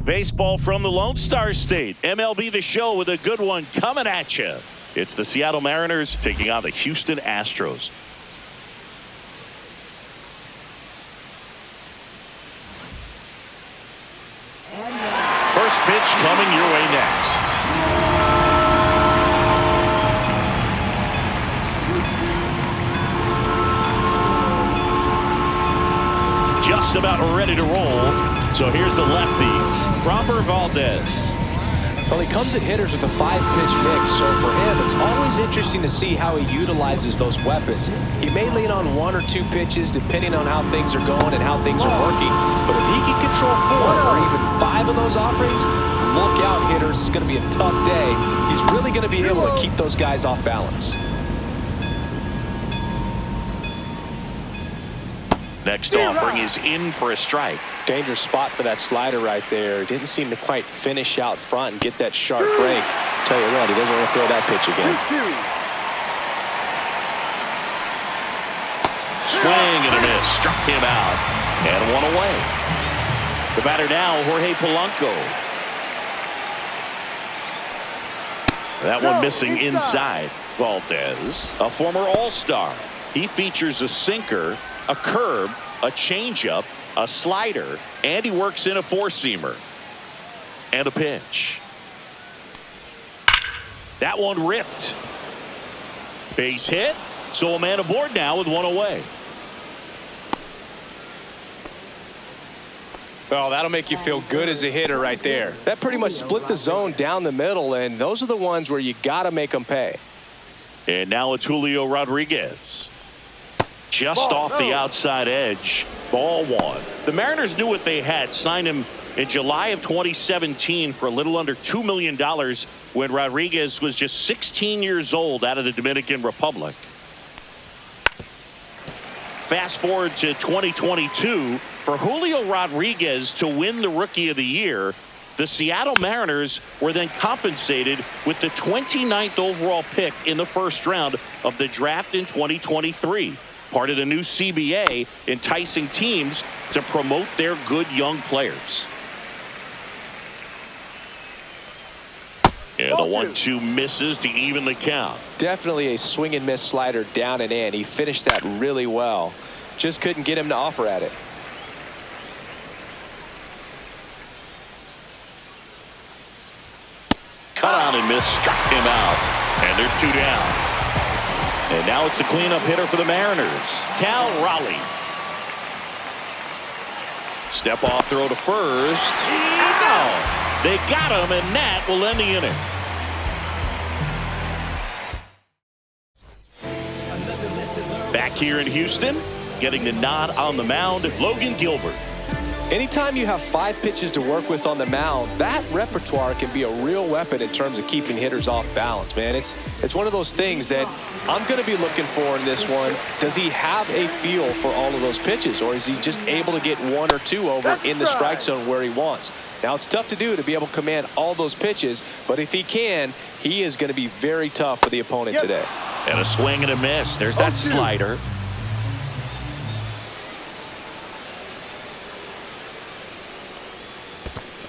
Baseball from the Lone Star State. MLB The Show with a good one coming at you. It's the Seattle Mariners taking on the Houston Astros. First pitch coming your way next. Just about ready to roll. So here's the lefty, Framber Valdez. Well, he comes at hitters with a 5-pitch mix, so for him, it's always interesting to see how he utilizes those weapons. He may lean on 1 or 2 pitches depending on how things are going and how things are working, but if he can control 4 or even 5 of those offerings, look out, hitters. It's going to be a tough day. He's really going to be able to keep those guys off balance. Next offering is in for a strike. Dangerous spot for that slider right there. Didn't seem to quite finish out front and get that sharp break. Tell you what, he doesn't want to throw that pitch again. Swing and a miss. Struck him out. And 1 away. The batter now, Jorge Polanco. That one missing inside. Valdez, a former All-Star. He features a sinker, a curve, a changeup, a slider, and he works in a 4-seamer. And a pitch. That one ripped. Base hit. So a man aboard now with 1 away. Well, that'll make you feel good as a hitter right there. That pretty much split the zone down the middle, and those are the ones where you got to make them pay. And now it's Julio Rodriguez. Just off the outside edge. Ball 1. The Mariners knew what they had. Signed him in July of 2017 for a little under $2 million when Rodriguez was just 16 years old out of the Dominican Republic. Fast forward to 2022. For Julio Rodriguez to win the Rookie of the Year, the Seattle Mariners were then compensated with the 29th overall pick in the first round of the draft in 2023. Part of the new CBA, enticing teams to promote their good young players. And the 1-2 misses to even the count. Definitely a swing and miss slider down and in. He finished that really well. Just couldn't get him to offer at it. Cut on and miss, struck him out. And there's 2 down. And now it's the cleanup hitter for the Mariners, Cal Raleigh. Step off throw to first. Ow! They got him, and that will end the inning. Back here in Houston, getting the nod on the mound, Logan Gilbert. Anytime you have 5 pitches to work with on the mound, that repertoire can be a real weapon in terms of keeping hitters off balance, man. It's one of those things that I'm going to be looking for in this one. Does he have a feel for all of those pitches, or is he just able to get 1 or 2 over in the strike zone where he wants? Now, it's tough to do to be able to command all those pitches, but if he can, he is going to be very tough for the opponent today. And a swing and a miss. There's that slider.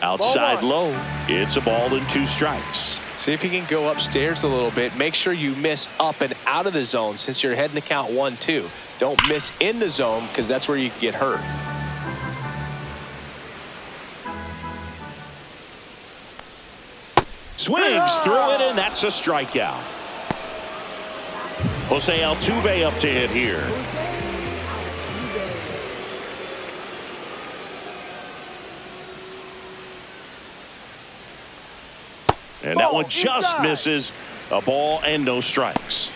Outside low. It's a ball and 2 strikes. See if you can go upstairs a little bit. Make sure you miss up and out of the zone since you're heading to count 1-2. Don't miss in the zone because that's where you get hurt. Swings through it, and that's a strikeout. Jose Altuve up to hit here. And that one just misses. A ball and no strikes.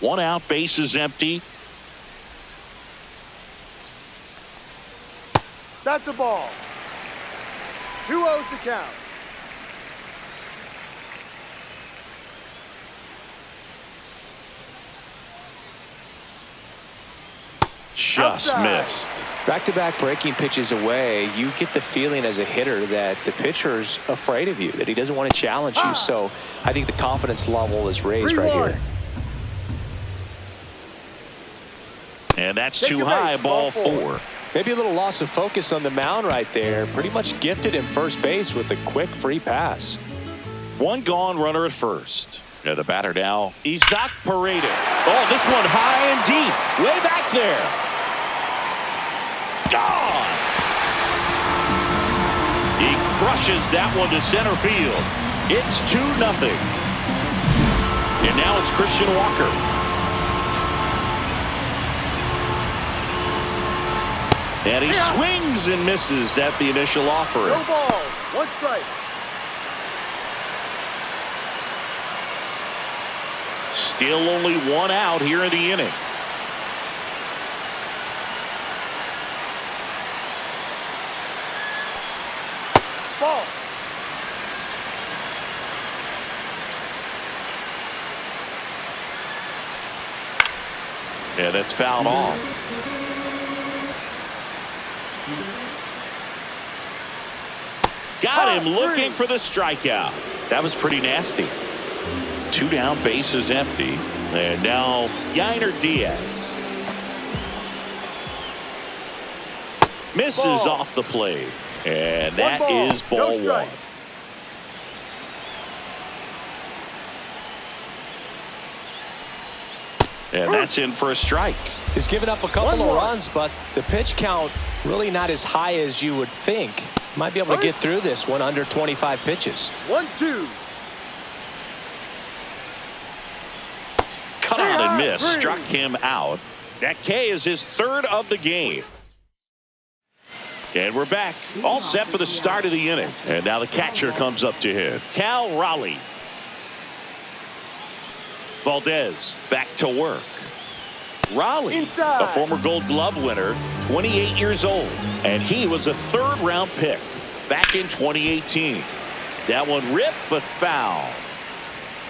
One out, base is empty. That's a ball. 2-0 to count. Just missed. Back-to-back breaking pitches away, you get the feeling as a hitter that the pitcher's afraid of you, that he doesn't want to challenge you. So I think the confidence level is raised right here. And that's too high, ball 4. Maybe a little loss of focus on the mound right there. Pretty much gifted him first base with a quick free pass. One gone, runner at first. And the batter now, Isaac Paredes. Oh, this one high and deep. Way back there. Gone. He crushes that one to center field. It's 2-0. And now it's Christian Walker. And he swings and misses at the initial offering. No ball, 1 strike. Still only 1 out here in the inning. Ball. Yeah, that's fouled off. Got him looking for the strikeout. That was pretty nasty. 2 down, bases empty. And now Yainer Diaz. Misses off the plate. And that is ball 1. And that's in for a strike. He's given up a couple of runs, but the pitch count really not as high as you would think. Might be able to get through this one under 25 pitches. 1-2. Cut on and miss. Struck him out. That K is his 3rd of the game. And we're back. All set for the start of the inning. And now the catcher comes up to hit. Cal Raleigh. Valdez back to work. Raleigh, Inside. a former Gold Glove winner, 28 years old. And he was a 3rd-round pick back in 2018. That one ripped but foul.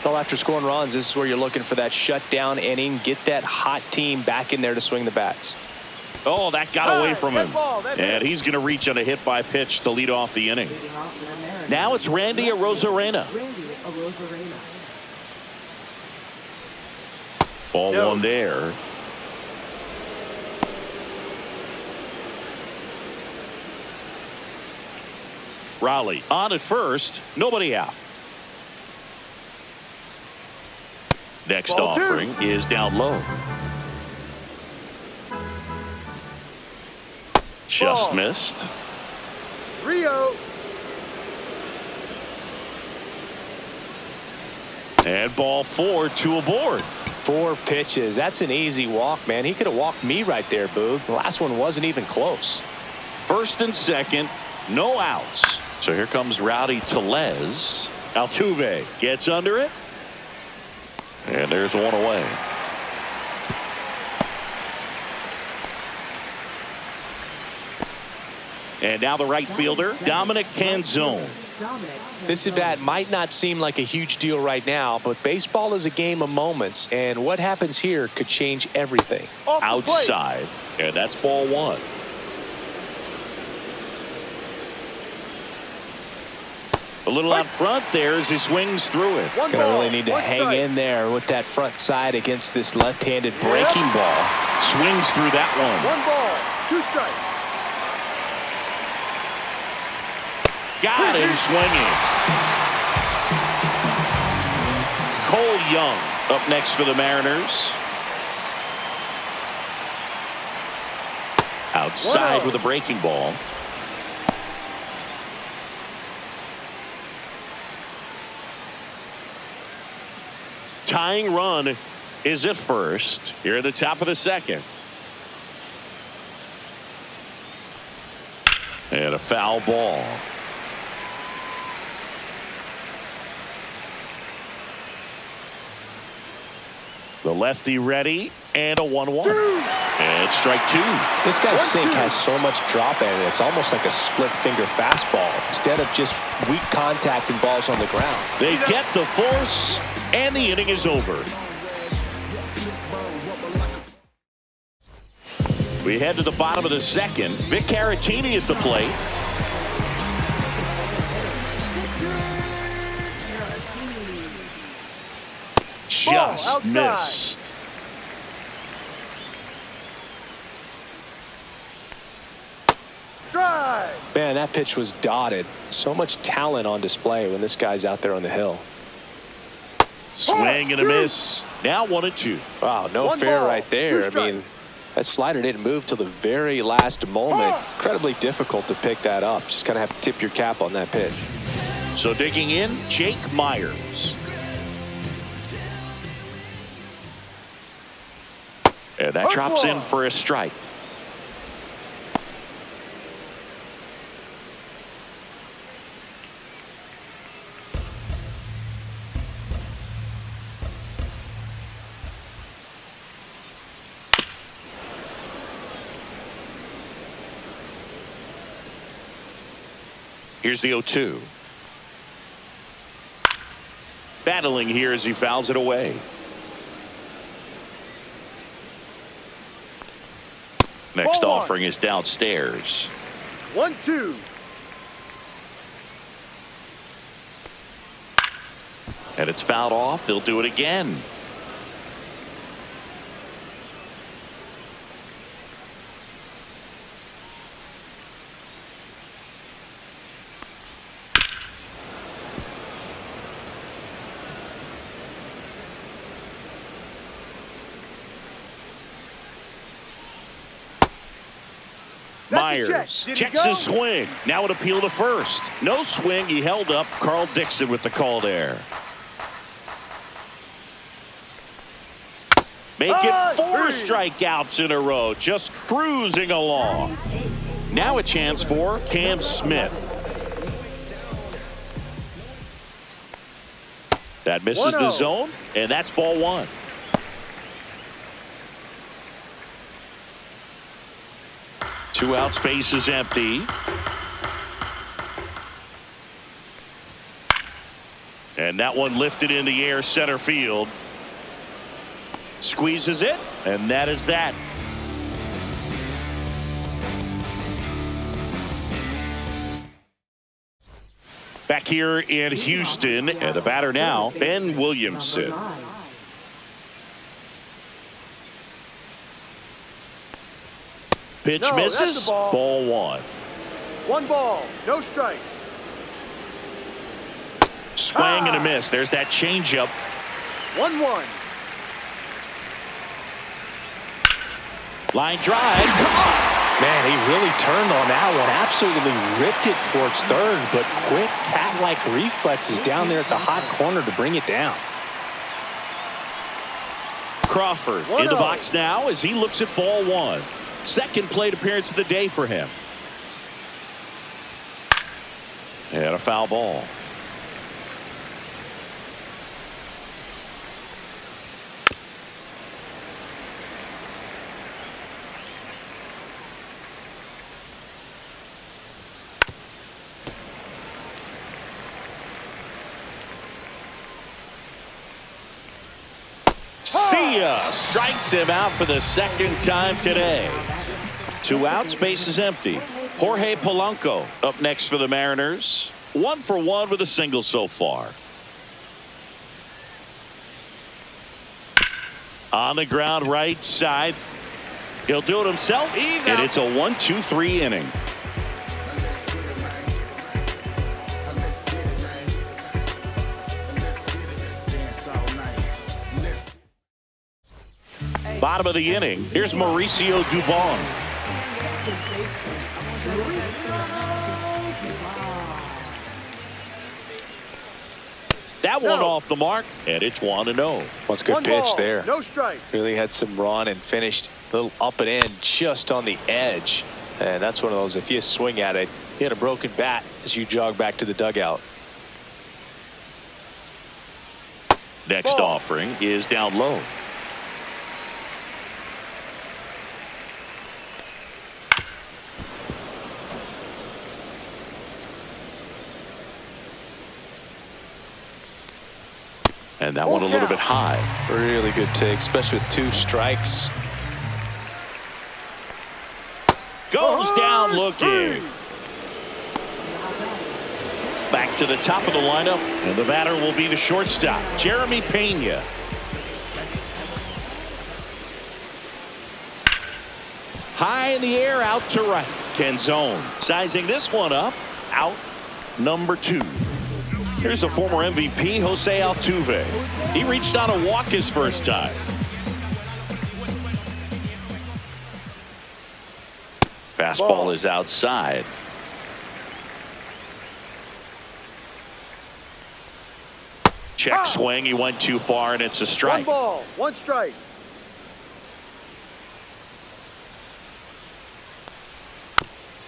Well, after scoring runs, this is where you're looking for that shutdown inning. Get that hot team back in there to swing the bats. Oh, that got away from him. And he's going to reach on a hit by pitch to lead off the inning. Now it's Randy Arozarena. Ball 1 there. Raleigh on at first. Nobody out. Next offering is down low. Just missed. Rio. And ball 4, 2 aboard. 4 pitches. That's an easy walk, man. He could have walked me right there, Boog. The last one wasn't even close. 1st and 2nd, no outs. So here comes Rowdy Tellez. Altuve gets under it. And there's 1 away. And now the right fielder, Dominic Canzone. This at bat might not seem like a huge deal right now, but baseball is a game of moments, and what happens here could change everything. Outside, and that's ball 1. A little out front there as he swings through it. Gonna really need to hang in there with that front side against this left-handed breaking ball. Swings through that one. 1 ball, 2 strikes. Got him swinging. Cole Young up next for the Mariners. Outside with a breaking ball. Tying run is at first here at the top of the 2nd. And a foul ball. The lefty ready, and a 1-1. And strike 2. This guy's sink has so much drop in it. It's almost like a split finger fastball instead of just weak contact and balls on the ground. They get the force, and the inning is over. We head to the bottom of the 2nd. Vic Caratini at the plate. Just missed. Man, that pitch was dotted. So much talent on display when this guy's out there on the hill. Swing and a miss. Now 1-2. Wow, no fair right there. I mean, that slider didn't move till the very last moment. Incredibly difficult to pick that up. Just kind of have to tip your cap on that pitch. So digging in, Jake Myers. And that drops in for a strike. Here's the 0-2. Battling here as he fouls it away. Next offering is downstairs. 1-2. And it's fouled off. They'll do it again. Myers checks his swing. Now an appeal to first. No swing. He held up. Carl Dixon with the call there. Make it 4 strikeouts in a row. Just cruising along. Now a chance for Cam Smith. That misses the zone, and that's ball 1. Two out, space is empty. And that one lifted in the air, center field. Squeezes it, and that is that. Back here in Houston, and the batter now, Ben Williamson. Pitch misses. Ball 1. 1 ball, no strike. Swing and a miss. There's that changeup. 1-1. Line drive. Man, he really turned on that one. Absolutely ripped it towards third, but quick cat-like reflexes down there at the hot corner to bring it down. Crawford in the box now as he looks at ball 1. Second plate appearance of the day for him. And a foul ball. See ya. Strikes him out for the second time today. 2 outs, base is empty. Jorge Polanco up next for the Mariners. 1 for 1 with a single so far. On the ground right side. He'll do it himself. And it's a 1-2-3 inning. Bottom of the inning. Here's Mauricio Dubon. That one off the mark, and it's 1-0. What's a good pitch there. No strike. Really had some run and finished a little up and in just on the edge. And that's one of those, if you swing at it, you had a broken bat as you jog back to the dugout. Next offering is down low. And that one a little bit high. Really good take, especially with 2 strikes. Goes down looking. Back to the top of the lineup, and the batter will be the shortstop, Jeremy Pena. High in the air, out to right. backhand zone. Sizing this one up. Out number 2. Here's the former MVP, Jose Altuve. He reached on a walk his first time. Fastball is outside. Check swing. He went too far, and it's a strike. 1 ball, 1 strike.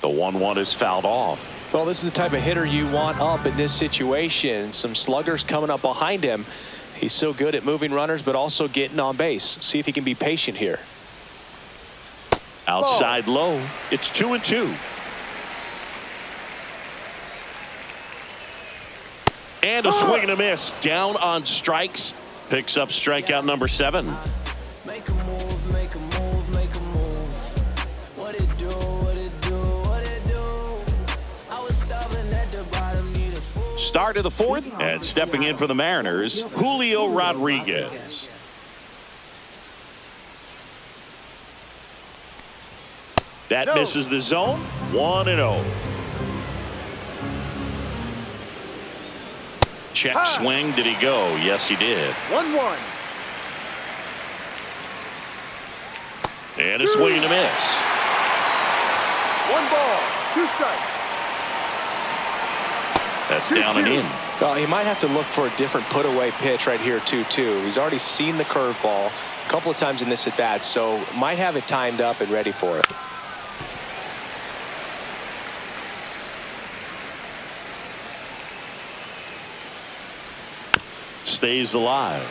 The 1-1 is fouled off. Well, this is the type of hitter you want up in this situation. Some sluggers coming up behind him. He's so good at moving runners, but also getting on base. See if he can be patient here. Outside low. It's 2-2. And a swing and a miss. Down on strikes. Picks up strikeout number 7. Make a move, make a move, make a move. What it do, what it do, what it do. I was stubborn at the bottom, need a fool. Start of the 4th, and stepping in for the Mariners, Julio Rodriguez. That misses the zone. 1-0. Check swing. Did he go? Yes, he did. 1-1. And a swing and a miss. 1 ball, 2 strikes. That's down and in. Well, he might have to look for a different put-away pitch right here, 2-2. He's already seen the curveball a couple of times in this at-bat, so might have it timed up and ready for it. Stays alive.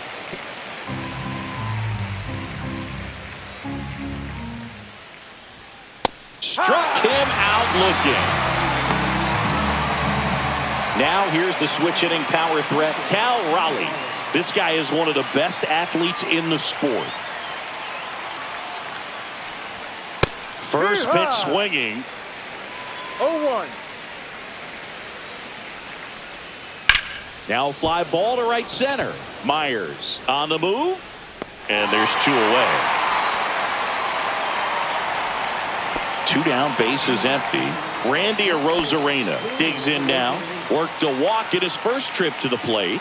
Struck him out looking. Now here's the switch hitting power threat, Cal Raleigh. This guy is one of the best athletes in the sport. First pitch swinging. 0-1. Now fly ball to right center. Myers on the move. And there's 2 away. 2 down, base is empty. Randy Arozarena digs in now. Worked a walk in his first trip to the plate.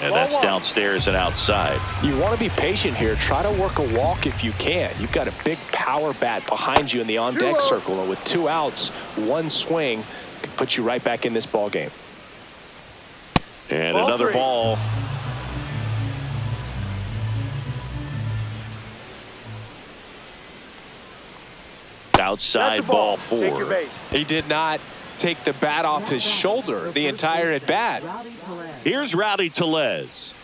And that's downstairs and outside. You want to be patient here. Try to work a walk if you can. You've got a big power bat behind you in the on-deck circle. And with 2 outs, 1 swing could put you right back in this ball game. And another ball. Outside ball 4. He did not take the bat off his shoulder the entire at bat. Here's Rowdy Tellez.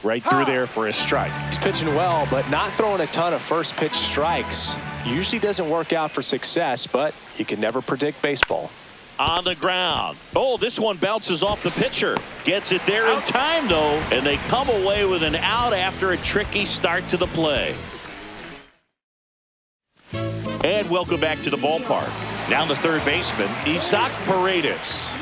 Right through there for a strike. He's pitching well, but not throwing a ton of first pitch strikes. Usually doesn't work out for success, but you can never predict baseball. On the ground. Oh, this one bounces off the pitcher. Gets it there in time, though, and they come away with an out after a tricky start to the play. And welcome back to the ballpark. Now the third baseman, Isaac Paredes.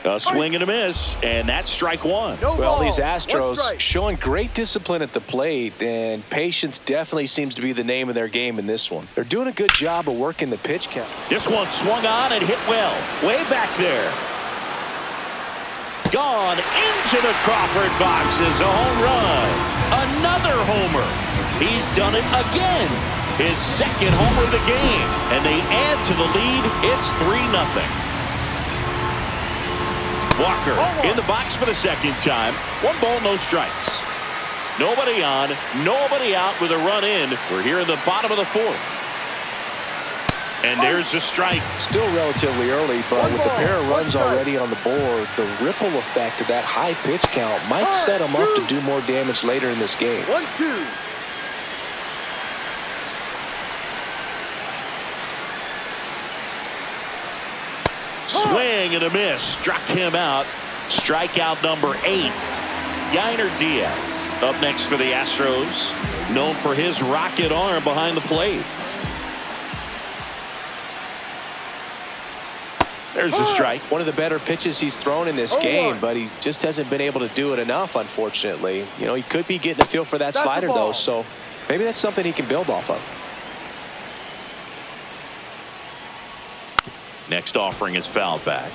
A swing and a miss, and that's strike 1. Well, these Astros showing great discipline at the plate, and patience definitely seems to be the name of their game in this one. They're doing a good job of working the pitch count. This one swung on and hit well. Way back there. Gone into the Crawford box is a home run. Another homer. He's done it again. His second homer of the game. And they add to the lead. It's 3-0. Walker in the box for the second time. 1 ball, no strikes. Nobody on, nobody out with a run in. We're here in the bottom of the 4th. And there's a strike. Still relatively early, but with the pair of runs already on the board, the ripple effect of that high pitch count might set them up to do more damage later in this game. 1-2. Swing and a miss. Struck him out. Strikeout number 8. Yainer Diaz up next for the Astros. Known for his rocket arm behind the plate. There's a strike. One of the better pitches he's thrown in this game, but he just hasn't been able to do it enough, unfortunately. You know, he could be getting a feel for that slider, though, so maybe that's something he can build off of. Next offering is fouled back.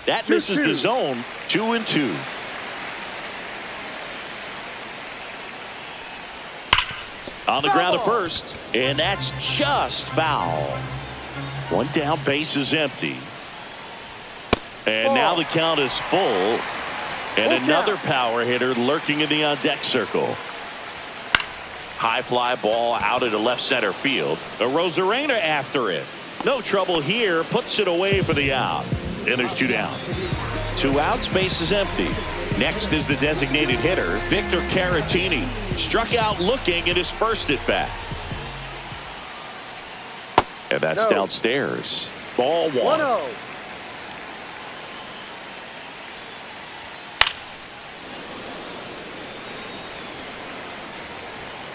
That misses the zone. 2-2. On the ground to first, and that's just foul. One down, base is empty. And now the count is full. And another power hitter lurking in the on-deck circle. High fly ball out into left center field. The Rosarena after it. No trouble here. Puts it away for the out. And there's 2 down. 2 outs, base is empty. Next is the designated hitter, Victor Caratini. Struck out looking at his first at bat. And that's downstairs. Ball 1. 1-0.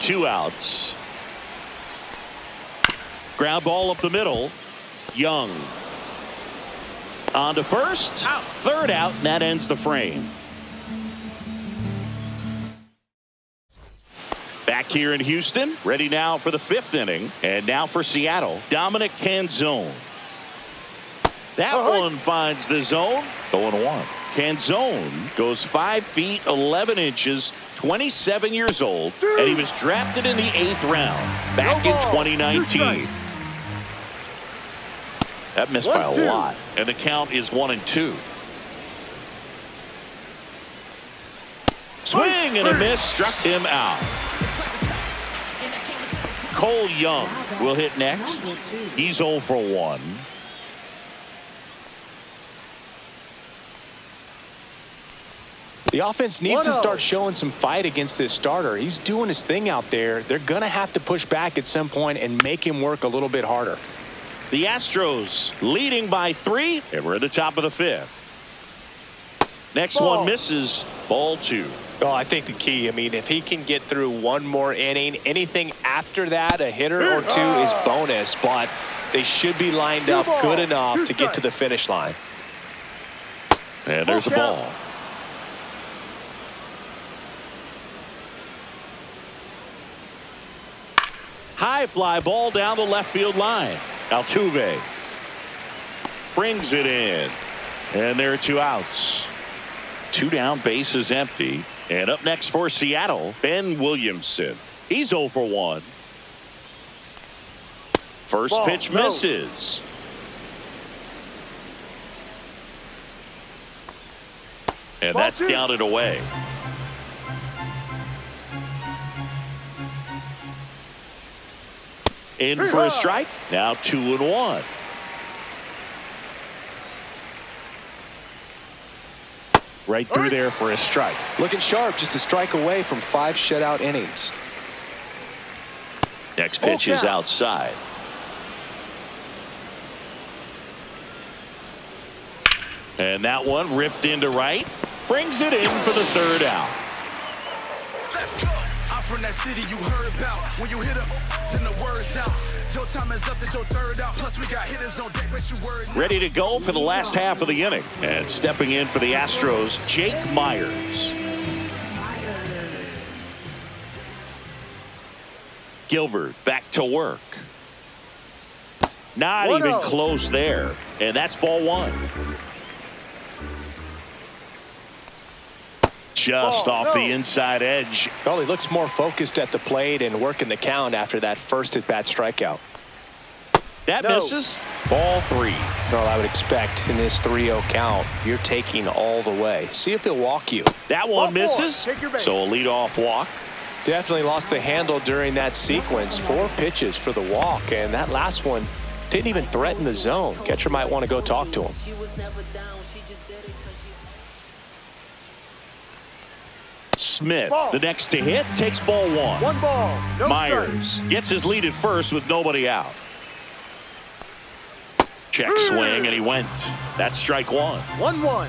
Two outs. Ground ball up the middle. Young. On to first. Out. Third out, and that ends the frame. Back here in Houston, ready now for the 5th inning. And now for Seattle, Dominic Canzone. That one finds the zone. 0-1. Canzone goes 5 feet 11 inches, 27 years old, and he was drafted in the 8th round back in 2019. That missed by a lot, and the count is 1-2. Swing and a miss, struck him out. Cole Young will hit next. He's 0 for 1. The offense needs to start showing some fight against this starter. He's doing his thing out there. They're going to have to push back at some point and make him work a little bit harder. The Astros leading by 3, and we're at the top of the 5th. Next one misses. Ball 2. Oh, I think the key, I mean, if he can get through one more inning, anything after that, a hitter or 2 is bonus, but they should be lined up good enough to get to the finish line. And there's a ball. High fly ball down the left field line. Altuve brings it in, and there are 2 outs. 2 down, base is empty. And up next for Seattle, Ben Williamson. He's 0 for 1. First pitch misses. And that's down and away. In for a strike. Now 2-1. Right through there for a strike. Looking sharp, just a strike away from 5 shutout innings. Next pitch is outside. And that one ripped into right. Brings it in for the 3rd out. Let's go. I'm from that city you heard about. When you hit up, then the word's out. Your time is up, this your 3rd out. Plus we got hitters on deck, but you worried. Ready to go for the last half of the inning. And stepping in for the Astros, Jake Myers. Gilbert back to work. Not even close there. And that's ball 1. Just off the inside edge. Well, he looks more focused at the plate and working the count after that first at-bat strikeout. That misses. Ball 3. Well, I would expect in this 3-0 count, you're taking all the way. See if he'll walk you. That one misses. So a leadoff walk. Definitely lost the handle during that sequence. 4 pitches for the walk, and that last one didn't even threaten the zone. Catcher might want to go talk to him. Smith, the next to hit, takes ball 1. 1 ball. No Myers gets his lead at first with nobody out. Check swing, and he went. That's strike 1. 1-1.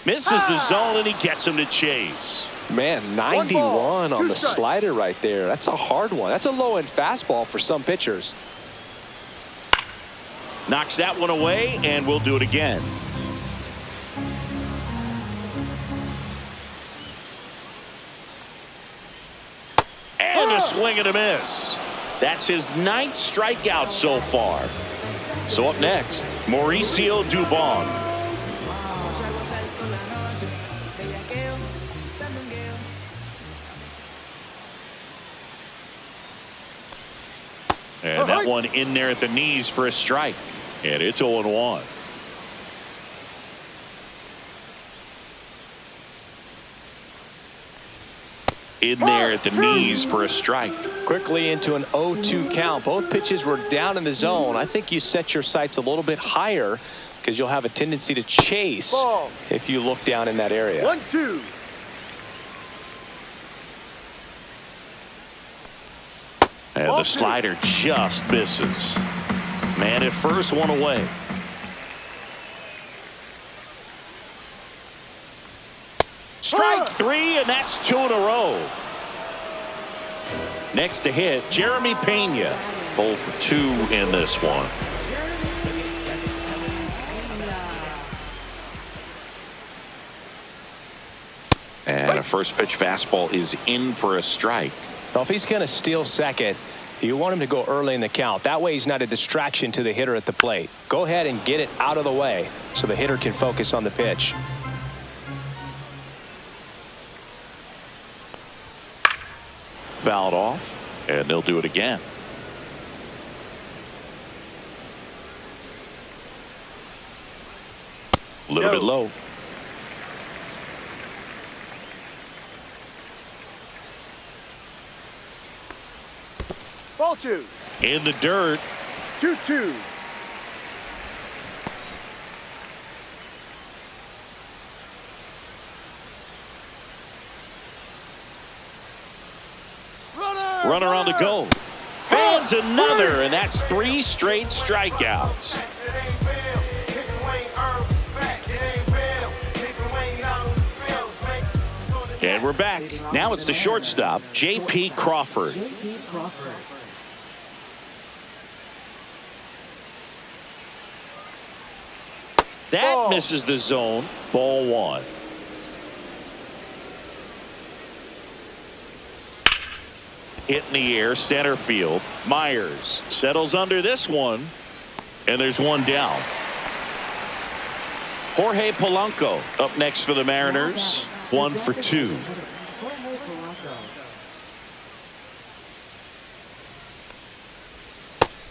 Misses the zone, and he gets him to chase. Man, 91 on the slider right there. That's a hard one. That's a low-end fastball for some pitchers. Knocks that one away, and we'll do it again. And a swing and a miss. That's his 9th strikeout so far. So up next, Mauricio Dubon. And that one in there at the knees for a strike. And it's 0-1. In there at the knees for a strike. Quickly into an 0-2 count. Both pitches were down in the zone. I think you set your sights a little bit higher because you'll have a tendency to chase if you look down in that area. 1-2. And the slider just misses. Man at first, one away. Strike 3, and that's 2 in a row. Next to hit, Jeremy Pena. 0 for 2 in this one. And a first pitch fastball is in for a strike. Well, if he's going to steal second, you want him to go early in the count. That way he's not a distraction to the hitter at the plate. Go ahead and get it out of the way so the hitter can focus on the pitch. Fouled off, and they'll do it again. A little bit low. Ball 2. In the dirt. 2-2. Runner on the go. Fans another, and that's 3 straight strikeouts. And we're back. Now it's the shortstop, J.P. Crawford. That misses the zone. Ball 1. Hit in the air, center field. Myers settles under this one, and there's one down. Jorge Polanco up next for the Mariners. 1 for 2.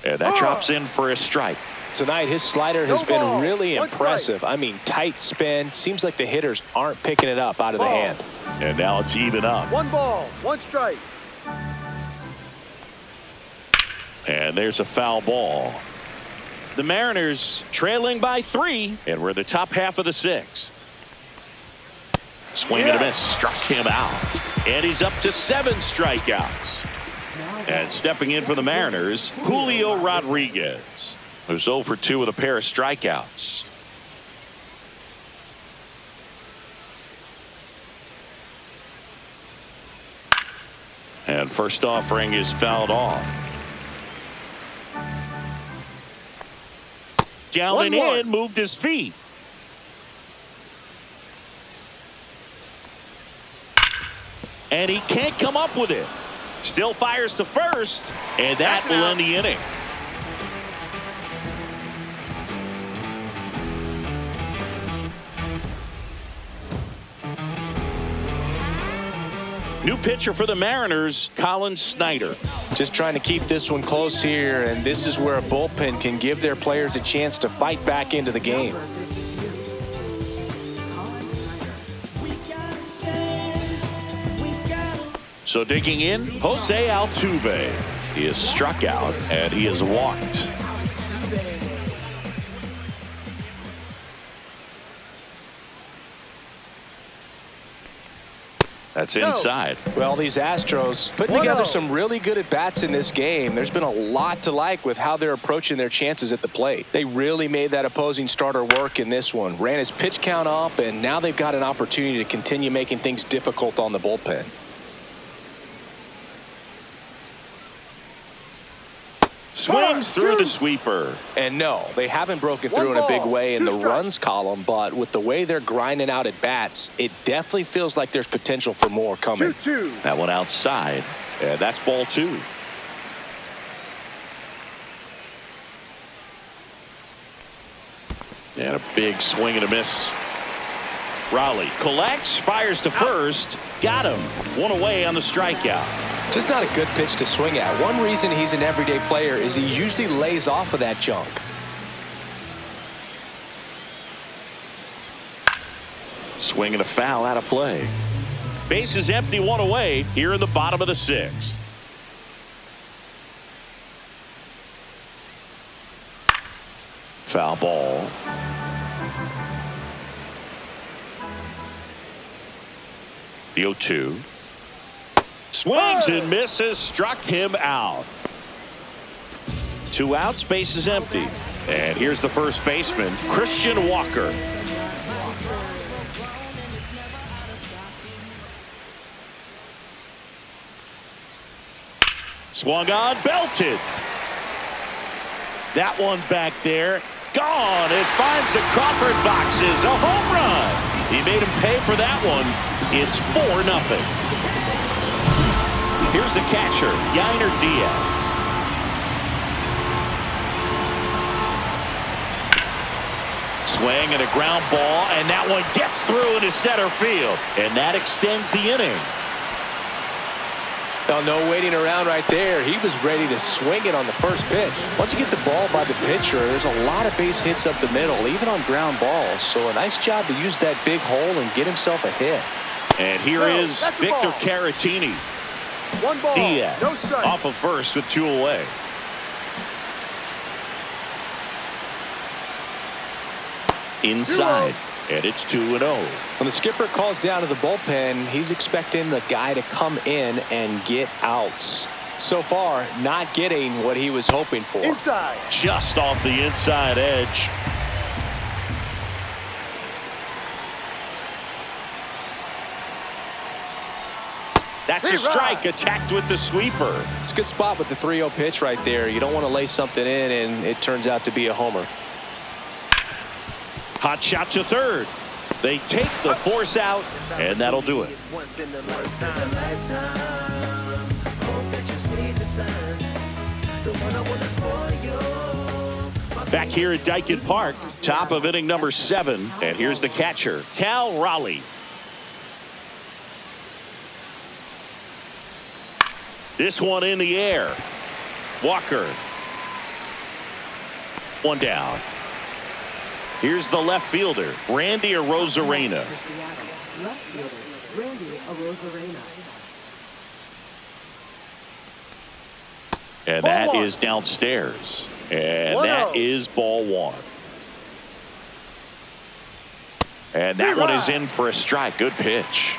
And that drops in for a strike. Tonight, his slider has been really impressive. I mean, tight spin. Seems like the hitters aren't picking it up out of the hand. And now it's even up. 1 ball, 1 strike. And there's a foul ball. The Mariners trailing by 3, and we're in the top half of the 6th. Swing and a miss, struck him out. And he's up to 7 strikeouts. And stepping in for the Mariners, Julio Rodriguez, who's 0 for 2 with a pair of strikeouts. And first offering is fouled off. Down and in, moved his feet. And he can't come up with it. Still fires to first, and that will end the inning. New pitcher for the Mariners, Colin Snyder. Just trying to keep this one close here, and this is where a bullpen can give their players a chance to fight back into the game. So digging in, Jose Altuve. He is struck out, and he is walked. That's inside. Well, these Astros putting together some really good at-bats in this game. There's been a lot to like with how they're approaching their chances at the plate. They really made that opposing starter work in this one. Ran his pitch count up, and now they've got an opportunity to continue making things difficult on the bullpen. Swings through the sweeper. And no, they haven't broken through in a big way in the runs column, but with the way they're grinding out at bats, it definitely feels like there's potential for more coming. 2-2. That one outside. Yeah, that's ball 2. And a big swing and a miss. Raleigh collects, fires to first. Got him. One away on the strikeout. Just not a good pitch to swing at. One reason he's an everyday player is he usually lays off of that junk. Swing and a foul out of play. Base is empty, one away here in the bottom of the 6th. Foul ball. The 0-2. Swings and misses, struck him out. 2 outs, base is empty. And here's the first baseman, Christian Walker. Swung on, belted. That one back there, gone. It finds the Crawford boxes, a home run. He made him pay for that one. It's 4-0. Here's the catcher, Yainer Diaz. Swing and a ground ball, and that one gets through into center field, and that extends the inning. Oh, no waiting around right there. He was ready to swing it on the first pitch. Once you get the ball by the pitcher, there's a lot of base hits up the middle, even on ground balls. So a nice job to use that big hole and get himself a hit. And here is Victor Caratini. 1 ball, Diaz no strike. off of first with 2 away. Inside, and it's 2-0. When the skipper calls down to the bullpen, he's expecting the guy to come in and get outs. So far, not getting what he was hoping for. Inside. Just off the inside edge. That's a strike, attacked with the sweeper. It's a good spot with the 3-0 pitch right there. You don't want to lay something in, and it turns out to be a homer. Hot shot to third. They take the force out, and that'll do it. Back here at Dyken Park, top of inning number 7, and here's the catcher, Cal Raleigh. This one in the air. Walker. One down. Here's the left fielder, Randy Arozarena. And that is downstairs. And that is ball 1. And that one is in for a strike. Good pitch.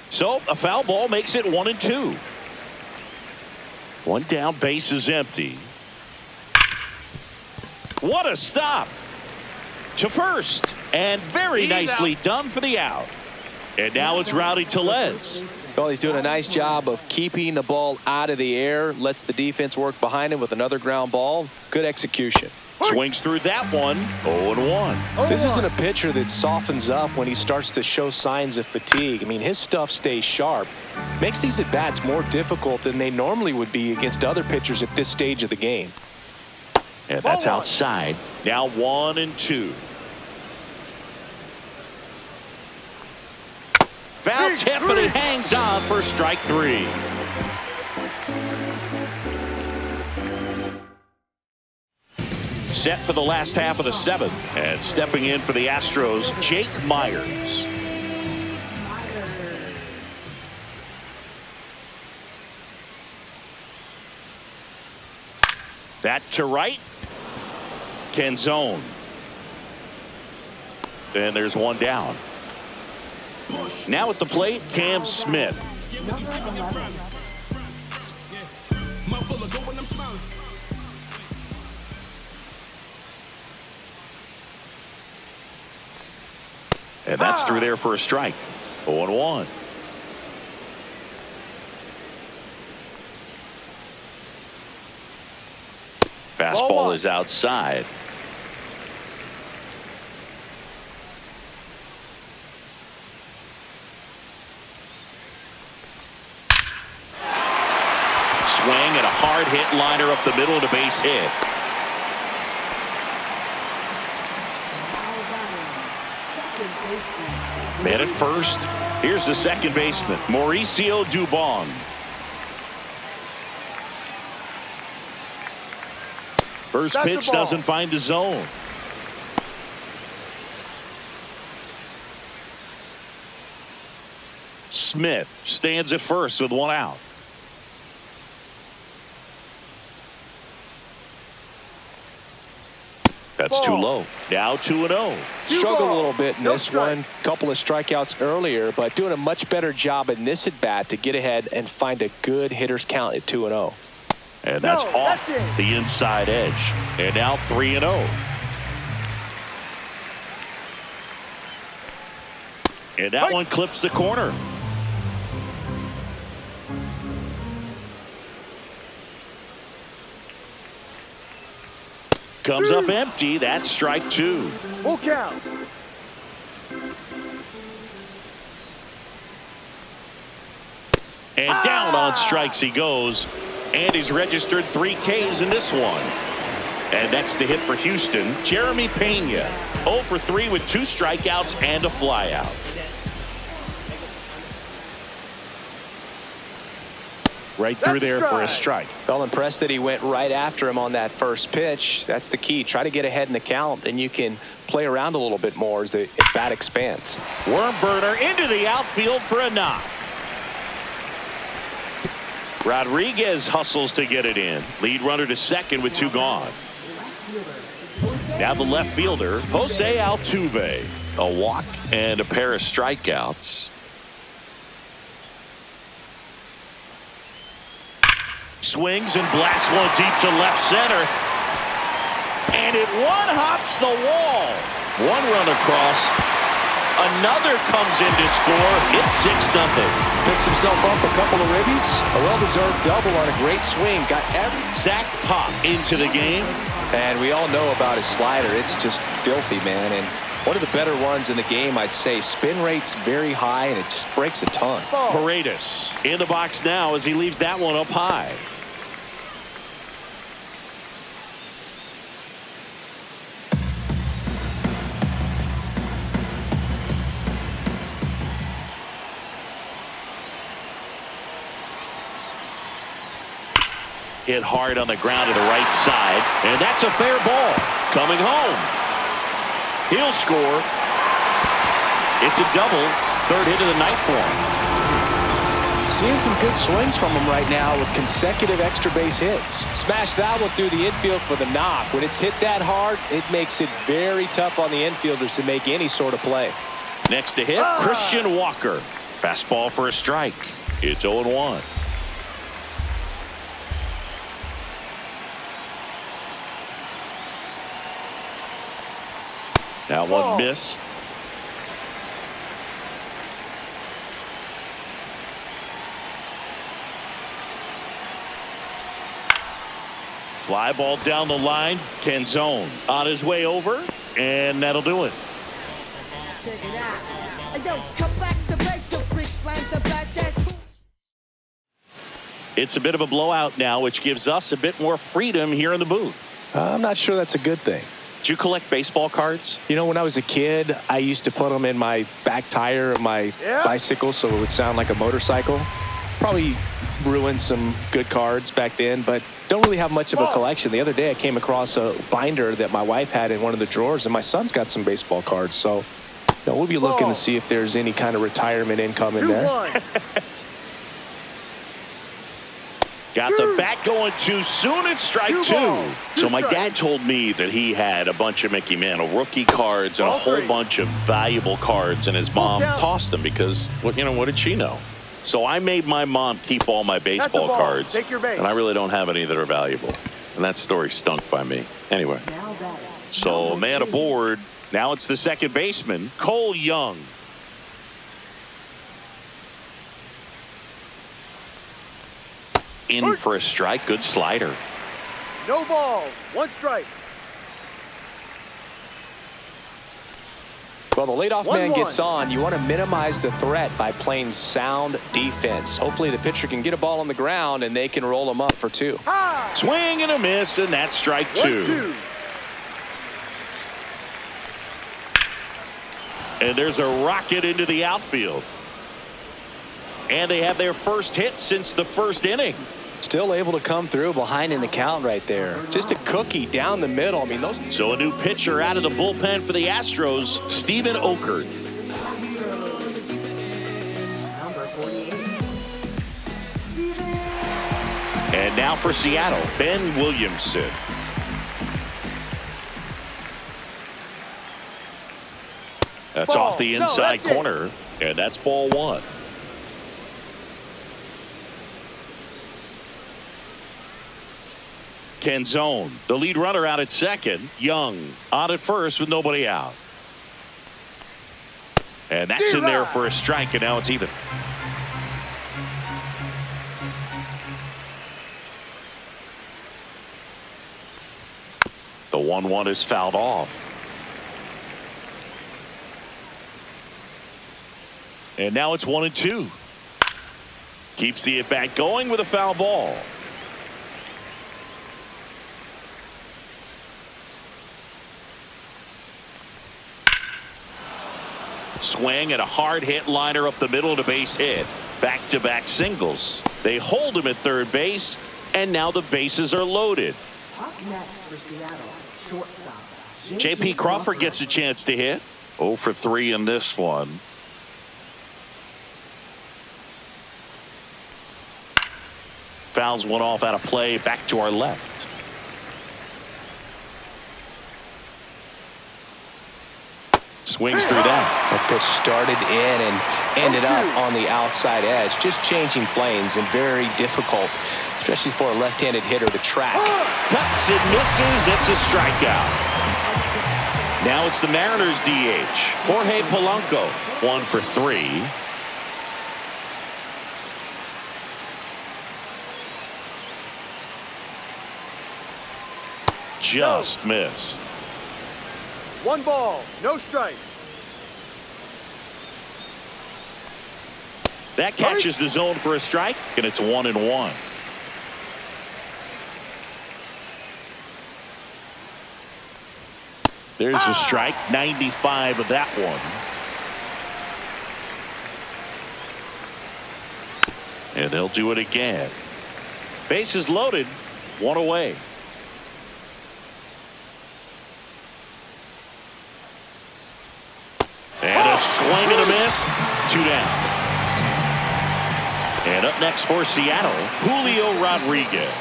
So a foul ball makes it 1-2. One down, base is empty. What a stop to first, and very nicely done for the out. And now it's Rowdy Tellez. Well, he's doing a nice job of keeping the ball out of the air, lets the defense work behind him with another ground ball. Good execution. Swings through that one. 0-1. This isn't a pitcher that softens up when he starts to show signs of fatigue. I mean, his stuff stays sharp. Makes these at-bats more difficult than they normally would be against other pitchers at this stage of the game. And that's outside. Now 1-2. Foul tip, and he hangs on for strike 3. Set for the last half of the 7th, and stepping in for the Astros, Jake Myers. That to right. Canzone. and there's one down. Now at the plate, Cam Smith. And that's through there for a strike. 0-1. Fastball is outside. Swing and a hard hit liner up the middle and a base hit. Man at first. Here's the second baseman, Mauricio Dubon. First pitch doesn't find the zone. Smith stands at first with one out. That's too low. Now 2-0. Struggled a little bit in this one. Couple of strikeouts earlier, but doing a much better job in this at bat to get ahead and find a good hitter's count at 2-0. And that's off the inside edge. And now 3-0. And that one clips the corner. Comes up empty. That's strike two. Full count. And down on strikes he goes. And he's registered 3 Ks in this one. And next to hit for Houston, Jeremy Pena. 0 for 3 with 2 strikeouts and a flyout. Right through there for a strike. Felt impressed that he went right after him on that first pitch. That's the key. Try to get ahead in the count, then you can play around a little bit more as the bat expands. Worm burner into the outfield for a knock. Rodriguez hustles to get it in. Lead runner to second with 2 gone. Now the left fielder, Jose Altuve. A walk and a pair of strikeouts. Swings and blasts one deep to left center. And it one-hops the wall. 1 run across. Another comes in to score. It's 6-0. Picks himself up a couple of ribbies. A well-deserved double on a great swing. Got every Zach Pop into the game. And we all know about his slider. It's just filthy, man. And one of the better ones in the game, I'd say. Spin rate's very high, and it just breaks a ton. Paredes in the box now as he leaves that one up high. Hit hard on the ground to the right side, and that's a fair ball. Coming home. He'll score. It's a double. 3rd hit of the night for him. Seeing some good swings from him right now with consecutive extra base hits. Smash that one through the infield for the knock. When it's hit that hard, it makes it very tough on the infielders to make any sort of play. Next to hit, Christian Walker. Fastball for a strike. It's 0-1. Now one missed. Fly ball down the line. Canzone on his way over, and that'll do it. Check it out. Yo, come back to base, the freak lines the blast test. It's a bit of a blowout now, which gives us a bit more freedom here in the booth. I'm not sure that's a good thing. Do you collect baseball cards? You know, when I was a kid, I used to put them in my back tire of my bicycle so it would sound like a motorcycle. Probably ruined some good cards back then, but don't really have much of a collection. The other day I came across a binder that my wife had in one of the drawers, and my son's got some baseball cards. So we'll be looking to see if there's any kind of retirement income in there. Got the bat going too soon. It's strike two. So my dad told me that he had a bunch of Mickey Mantle rookie cards and a whole bunch of valuable cards, and his mom tossed them because, well, you know, what did she know? So I made my mom keep all my baseball cards, and I really don't have any that are valuable. And that story stunk by me. Anyway, so man aboard. Now it's the second baseman, Cole Young. In for a strike. Good slider. No ball. One strike. Well, the leadoff man gets on. You want to minimize the threat by playing sound defense. Hopefully the pitcher can get a ball on the ground and they can roll him up for two. Swing and a miss, and that's strike two. And there's a rocket into the outfield. And they have their first hit since the first inning. Still able to come through behind in the count right there. Just a cookie down the middle. I mean, those. So a new pitcher out of the bullpen for the Astros, Steven Okert. And now for Seattle, Ben Williamson. That's off the inside corner, and that's ball one. Canzone, the lead runner out at second. Young on at first with nobody out. And that's in there for a strike, and now it's even. The 1-1 is fouled off. And now it's 1-2. Keeps the at-bat going with a foul ball. Swing and a hard hit liner up the middle to base hit. Back-to-back singles. They hold him at third base, and now the bases are loaded. J.P. Crawford gets a chance to hit. 0 for 3 in this one. Fouls one off out of play, back to our left. Swings through that. That pitch started in and ended up on the outside edge. Just changing planes and very difficult, especially for a left-handed hitter to track. Cuts and misses. It's a strikeout. Now it's the Mariners DH. Jorge Polanco, 1 for 3. Just missed. 1 ball, no strike. That catches the zone for a strike, and it's 1-1. There's a strike, 95 of that one. And they'll do it again. Bases loaded, 1 away. And a swing and a miss. 2 down. And up next for Seattle, Julio Rodriguez.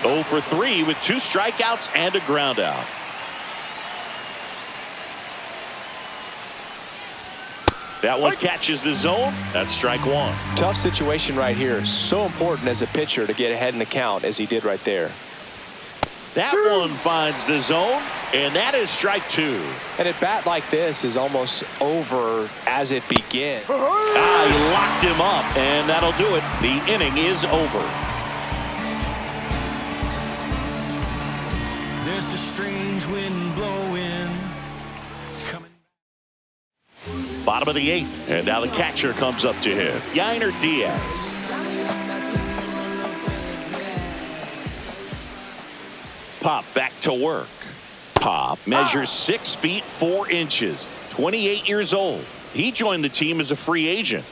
0 for 3 with 2 strikeouts and a ground out. That one catches the zone. That's strike 1. Tough situation right here. So important as a pitcher to get ahead in the count as he did right there. That one finds the zone, and that is strike 2. And at bat like this is almost over as it begins. He locked him up, and that'll do it. The inning is over. There's a strange wind blowing. It's coming. Bottom of the 8th, and now the catcher comes up to him. Yainer Diaz. Pop back to work. Pop measures 6 feet 4 inches, 28 years old. He joined the team as a free agent.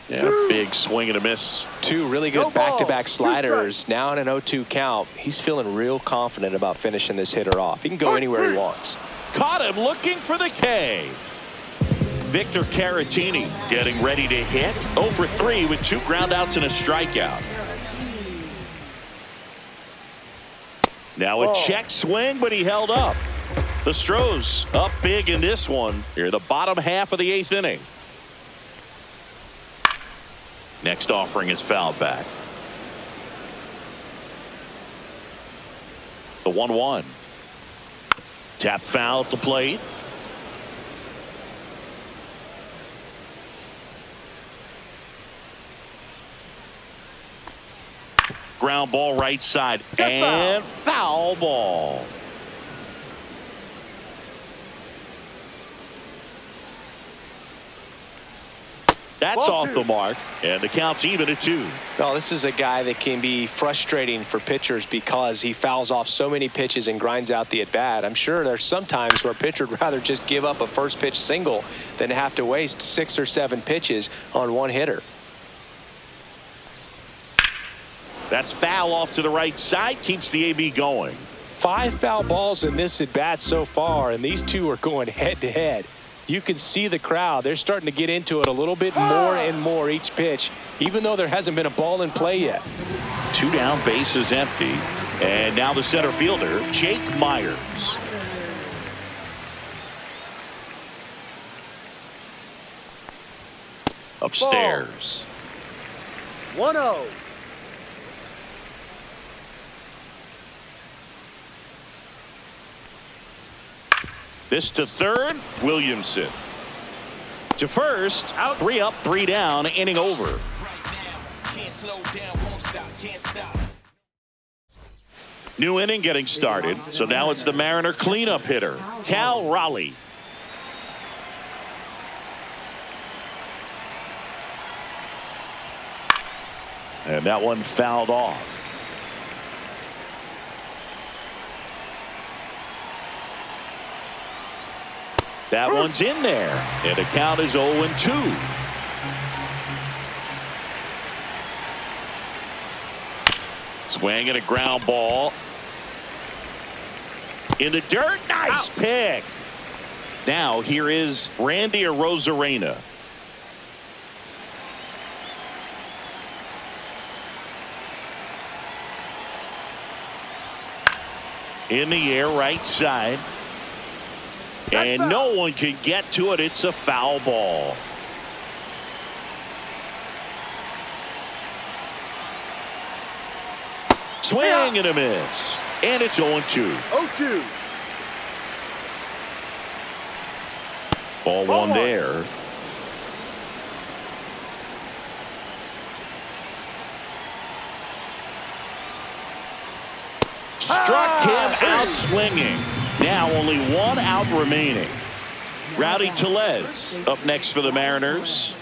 Yeah, big swing and a miss. 2 really good back-to-back sliders. Now in an 0-2 count. He's feeling real confident about finishing this hitter off. He can go anywhere he wants. Caught him looking for the K. Victor Caratini getting ready to hit. 0 for 3 with 2 ground outs and a strikeout. Now a check swing, but he held up. The Stros up big in this one. Here, the bottom half of the 8th inning. Next offering is fouled back. The 1-1. Tap foul at the plate. Ground ball right side and foul ball. That's off the mark, and the count's even at 2. Well, this is a guy that can be frustrating for pitchers because he fouls off so many pitches and grinds out the at-bat. I'm sure there's some times where a pitcher would rather just give up a first pitch single than have to waste 6 or 7 pitches on one hitter. That's foul off to the right side, keeps the AB going. 5 foul balls in this at-bat so far, and these two are going head-to-head. You can see the crowd. They're starting to get into it a little bit more and more each pitch, even though there hasn't been a ball in play yet. 2 down, bases empty. And now the center fielder, Jake Myers. Upstairs. 1-0. This to third, Williamson. To first, out. 3 up, 3 down, inning over. New inning getting started, so now it's the Mariner cleanup hitter, Cal Raleigh. And that one fouled off. That one's in there, and the count is 0-2. Swing and a ground ball. In the dirt, nice pick. Now here is Randy Arozarena. In the air, right side. And no one can get to it. It's a foul ball. Swing and a miss. And it's 0-2. 0-2. Ball one there. Struck him out swinging. Now only 1 out remaining. Rowdy Tellez up next for the Mariners.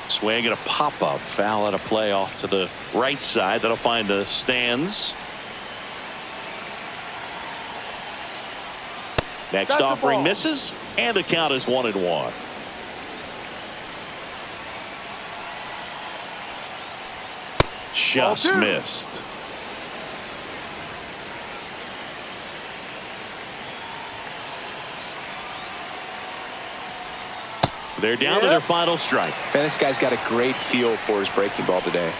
Swing and a pop-up. Foul at a play off to the right side. That'll find the stands. Next offering misses, and the count is 1-1. Just missed. They're down to their final strike. Man, this guy's got a great feel for his breaking ball today.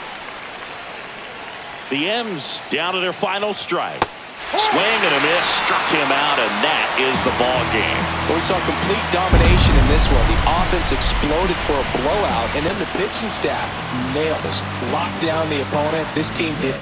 The M's down to their final strike. Swing and a miss, struck him out, and that is the ball game. Well, we saw complete domination in this one. The offense exploded for a blowout, and then the pitching staff nailed us, locked down the opponent. This team did